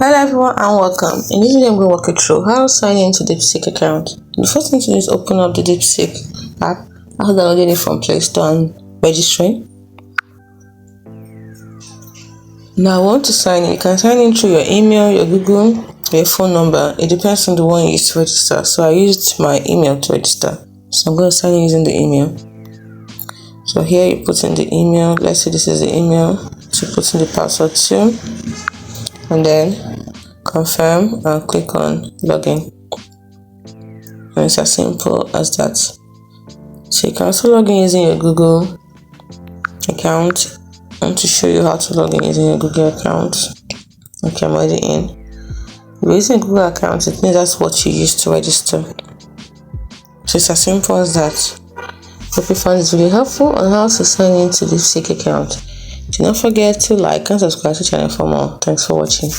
Hello everyone and welcome. In this video I'm going to walk you through how to sign into Deepseek account. The first thing to do is open up the Deepseek app after downloading it from Play Store and registering. Now I want to sign in. You can sign in through your email, your Google, your phone number. It depends on the one you use to register. So I used my email to register. So I'm going to sign in using the email. So here you put in the email. Let's say this is the email. So put in the password too. And then confirm and click on login. And it's as simple as that. So you can also log in using your Google account. I want to show you how to log in using your Google account. Okay, I'm already in. If you're using a Google account, it means that's what you use to register. So it's as simple as that. Hope you found this video helpful on how to sign into the Deepseek account. Do not forget to like and subscribe to the channel for more. Thanks for watching.